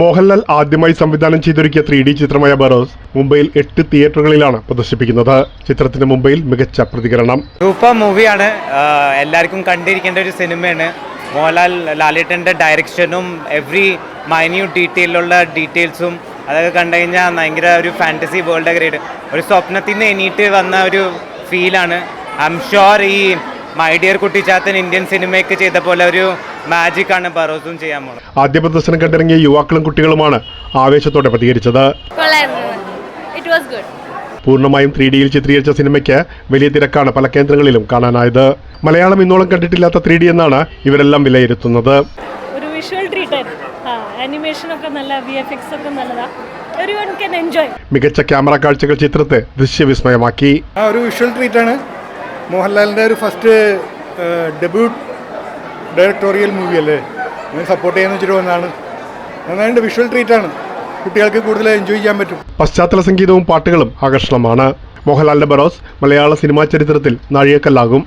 മോഹൻലാൽ ആദ്യമായി സംവിധാനം ചെയ്തൊരുക്കിയ 3D ചിത്രമായ ബറോസ് മുംബൈയിൽ 8 തിയേറ്ററുകളിലാണ് പ്രദർശിപ്പിക്കുന്നത്. ചിത്രത്തിന് മുംബൈയിൽ മികച്ച പ്രതികരണം. സൂപ്പർ മൂവിയാണ്, എല്ലാവർക്കും കണ്ടിരിക്കേണ്ട ഒരു സിനിമയാണ്. മോഹൻലാൽ ലാലേട്ടൻ്റെ ഡയറക്ഷനും എവറി മൈന്യൂട്ട് ഡീറ്റെയിലുള്ള ഡീറ്റെയിൽസും അതൊക്കെ കണ്ടു കഴിഞ്ഞാൽ ഭയങ്കര ഒരു ഫാൻറ്റസി വേൾഡ് ക്രിയേറ്റ്, ഒരു സ്വപ്നത്തിൽ നിന്ന് എണീറ്റ് വന്ന ഒരു ഫീലാണ്. ഐ എം ഷുവർ ഈ മൈ ഡിയർ കുട്ടിച്ചാത്തൻ ഇന്ത്യൻ സിനിമയ്ക്ക് ചെയ്ത പോലെ ഒരു മാജിക് ആണ് ബറോസും ചെയ്യാൻ പോകുന്നത്. ആദ്യ പ്രദർശനം കണ്ടിറങ്ങിയ യുവാക്കളും കുട്ടികളുമാണ് ആവേശത്തോടെ പ്രതികരിച്ചത്. പൂർണ്ണമായും 3Dയിൽ ചിത്രീകരിച്ച സിനിമയ്ക്ക് വലിയ തിരക്കാണ് പല കേന്ദ്രങ്ങളിലും കാണാനായത്. മലയാളം ഇന്നോളം കണ്ടിട്ടില്ലാത്ത 3D എന്നാണ് ഇവരെല്ലാം വിലയിരുത്തുന്നത്. ഒരു വിഷ്വൽ ട്രീറ്റ്, ആനിമേഷൻ ഒക്കെ നല്ല, VFX ഒക്കെ നല്ലതാ. Everyone can enjoy. മികച്ച ക്യാമറ കാഴ്ചകൾ ചിത്രത്തെ ദൃശ്യവിസ്മയമാക്കി. ഒരു വിഷ്വൽ ട്രീറ്റ് ആണ്. മോഹൻലാലിൻ്റെ ഒരു ഫസ്റ്റ് ഡെബ്യൂട്ട് ഡയറക്ടോറിയൽ മൂവി അല്ലേ, ഞാൻ സപ്പോർട്ട് ചെയ്യാന്ന് വെച്ചിട്ട് വന്നതാണ്. നന്നായിട്ട് വിഷ്വൽ ട്രീറ്റ് ആണ്, കുട്ടികൾക്ക് കൂടുതൽ എൻജോയ് ചെയ്യാൻ പറ്റും. പശ്ചാത്തല സംഗീതവും പാട്ടുകളും ആകർഷണമാണ്. മോഹൻലാലിന്റെ ബറോസ് മലയാള സിനിമാ ചരിത്രത്തിൽ നാഴികക്കല്ലാകും.